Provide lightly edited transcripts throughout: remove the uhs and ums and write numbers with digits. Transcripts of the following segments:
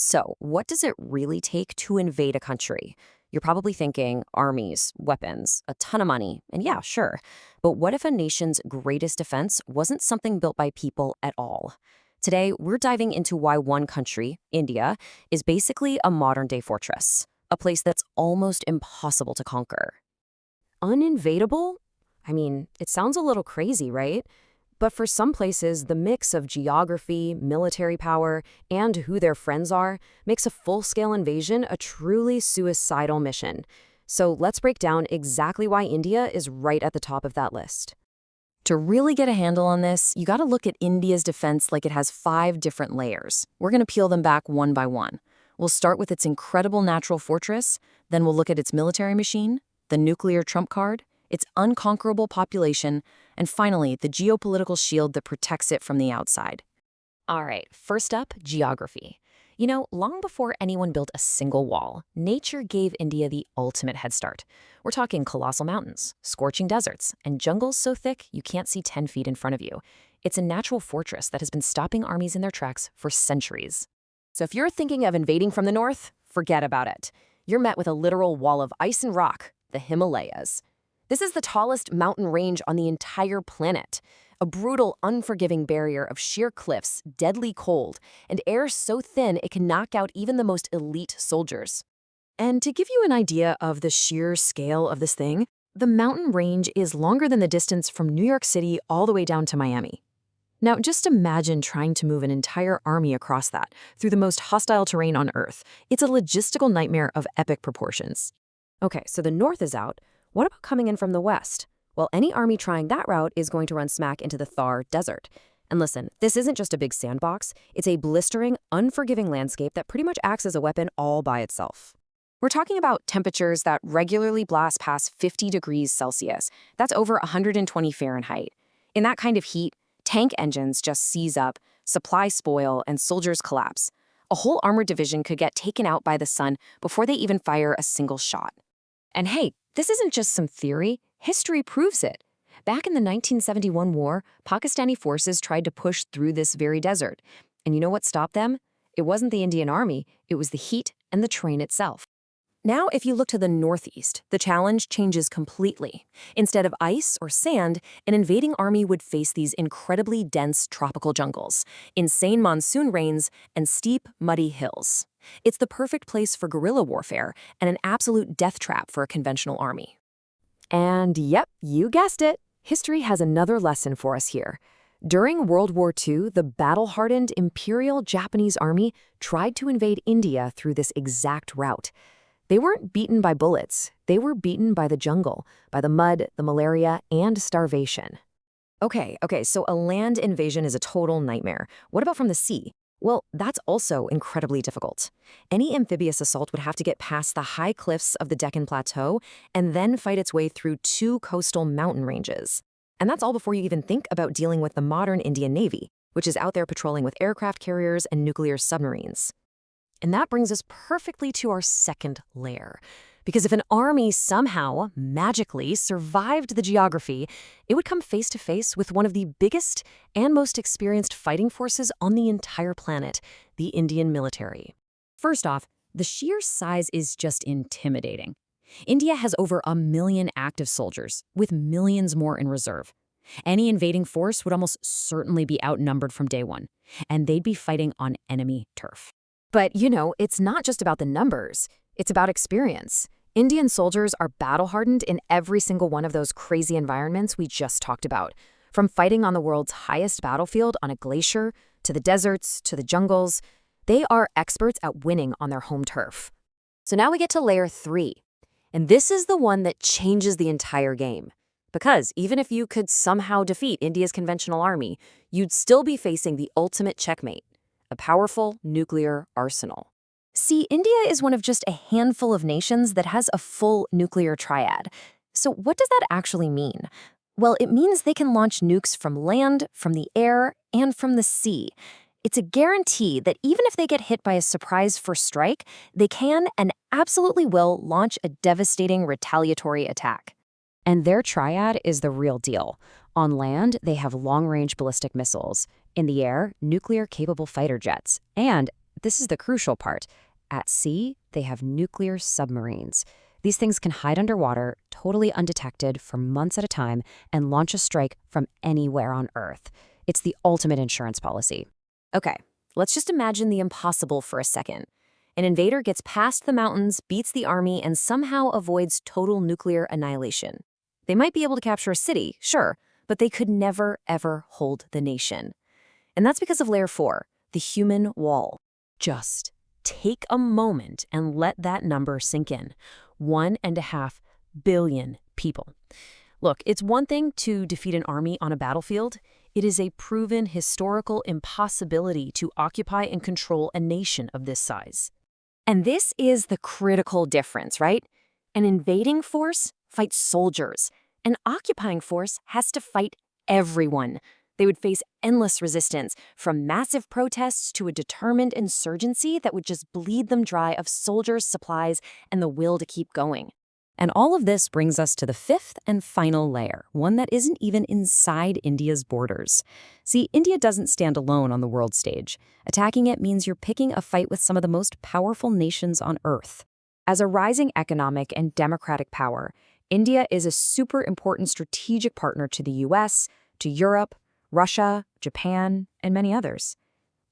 So, what does it really take to invade a country? You're probably thinking armies, weapons, a ton of money, and yeah, sure. But what if a nation's greatest defense wasn't something built by people at all? Today, we're diving into why one country, India, is basically a modern day fortress, a place that's almost impossible to conquer. Uninvadable? I mean, it sounds a little crazy, right? But for some places, the mix of geography, military power, and who their friends are makes a full-scale invasion a truly suicidal mission. So let's break down exactly why India is right at the top of that list. To really get a handle on this, you gotta look at India's defense like it has 5 different layers. We're gonna peel them back one by one. We'll start with its incredible natural fortress, then we'll look at its military machine, the nuclear trump card, its unconquerable population, and finally, the geopolitical shield that protects it from the outside. All right, first up, geography. You know, long before anyone built a single wall, nature gave India the ultimate head start. We're talking colossal mountains, scorching deserts, and jungles so thick you can't see 10 feet in front of you. It's a natural fortress that has been stopping armies in their tracks for centuries. So if you're thinking of invading from the north, forget about it. You're met with a literal wall of ice and rock, the Himalayas. This is the tallest mountain range on the entire planet. A brutal, unforgiving barrier of sheer cliffs, deadly cold, and air so thin it can knock out even the most elite soldiers. And to give you an idea of the sheer scale of this thing, the mountain range is longer than the distance from New York City all the way down to Miami. Now, just imagine trying to move an entire army across that, through the most hostile terrain on Earth. It's a logistical nightmare of epic proportions. Okay, so the north is out. What about coming in from the west? Well, any army trying that route is going to run smack into the Thar Desert. And listen, this isn't just a big sandbox. It's a blistering, unforgiving landscape that pretty much acts as a weapon all by itself. We're talking about temperatures that regularly blast past 50 degrees Celsius. That's over 120 Fahrenheit. In that kind of heat, tank engines just seize up, supplies spoil, and soldiers collapse. A whole armored division could get taken out by the sun before they even fire a single shot. And hey, this isn't just some theory. History proves it. Back in the 1971 war, Pakistani forces tried to push through this very desert. And you know what stopped them? It wasn't the Indian army, it was the heat and the terrain itself. Now, if you look to the northeast, the challenge changes completely. Instead of ice or sand, an invading army would face these incredibly dense tropical jungles, insane monsoon rains, and steep, muddy hills. It's the perfect place for guerrilla warfare and an absolute death trap for a conventional army. And yep, you guessed it. History has another lesson for us here. During World War II, the battle-hardened Imperial Japanese Army tried to invade India through this exact route. They weren't beaten by bullets. They were beaten by the jungle, by the mud, the malaria, and starvation. Okay, so a land invasion is a total nightmare. What about from the sea? Well, that's also incredibly difficult. Any amphibious assault would have to get past the high cliffs of the Deccan Plateau and then fight its way through 2 coastal mountain ranges. And that's all before you even think about dealing with the modern Indian Navy, which is out there patrolling with aircraft carriers and nuclear submarines. And that brings us perfectly to our second layer. Because if an army somehow, magically, survived the geography, it would come face to face with one of the biggest and most experienced fighting forces on the entire planet, the Indian military. First off, the sheer size is just intimidating. India has over 1 million active soldiers, with millions more in reserve. Any invading force would almost certainly be outnumbered from day one, and they'd be fighting on enemy turf. But, you know, it's not just about the numbers. It's about experience. Indian soldiers are battle-hardened in every single one of those crazy environments we just talked about. From fighting on the world's highest battlefield on a glacier, to the deserts, to the jungles, they are experts at winning on their home turf. So now we get to layer 3. And this is the one that changes the entire game. Because even if you could somehow defeat India's conventional army, you'd still be facing the ultimate checkmate, a powerful nuclear arsenal. See, India is one of just a handful of nations that has a full nuclear triad. So what does that actually mean? Well, it means they can launch nukes from land, from the air, and from the sea. It's a guarantee that even if they get hit by a surprise first strike, they can and absolutely will launch a devastating retaliatory attack. And their triad is the real deal. On land, they have long-range ballistic missiles. In the air, nuclear-capable fighter jets. And this is the crucial part. At sea, they have nuclear submarines. These things can hide underwater, totally undetected for months at a time, and launch a strike from anywhere on Earth. It's the ultimate insurance policy. Okay, let's just imagine the impossible for a second. An invader gets past the mountains, beats the army, and somehow avoids total nuclear annihilation. They might be able to capture a city, sure, but they could never, ever hold the nation. And that's because of Layer 4, the human wall. Just take a moment and let that number sink in. 1.5 billion people. Look, it's one thing to defeat an army on a battlefield. It is a proven historical impossibility to occupy and control a nation of this size. And this is the critical difference, right? An invading force fights soldiers. An occupying force has to fight everyone. They would face endless resistance, from massive protests to a determined insurgency that would just bleed them dry of soldiers, supplies, and the will to keep going. And all of this brings us to the fifth and final layer, one that isn't even inside India's borders. See, India doesn't stand alone on the world stage. Attacking it means you're picking a fight with some of the most powerful nations on Earth. As a rising economic and democratic power, India is a super important strategic partner to the US, to Europe, Russia, Japan, and many others.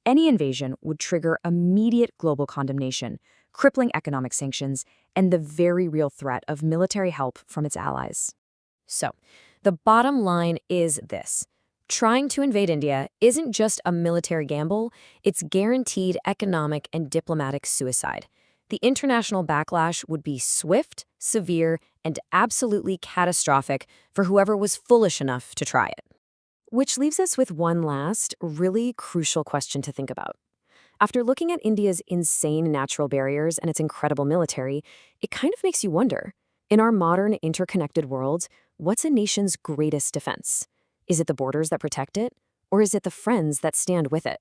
Any invasion would trigger immediate global condemnation, crippling economic sanctions, and the very real threat of military help from its allies. So, the bottom line is this. Trying to invade India isn't just a military gamble, it's guaranteed economic and diplomatic suicide. The international backlash would be swift, severe, and absolutely catastrophic for whoever was foolish enough to try it. Which leaves us with one last, really crucial question to think about. After looking at India's insane natural barriers and its incredible military, it kind of makes you wonder, in our modern interconnected world, what's a nation's greatest defense? Is it the borders that protect it, or is it the friends that stand with it?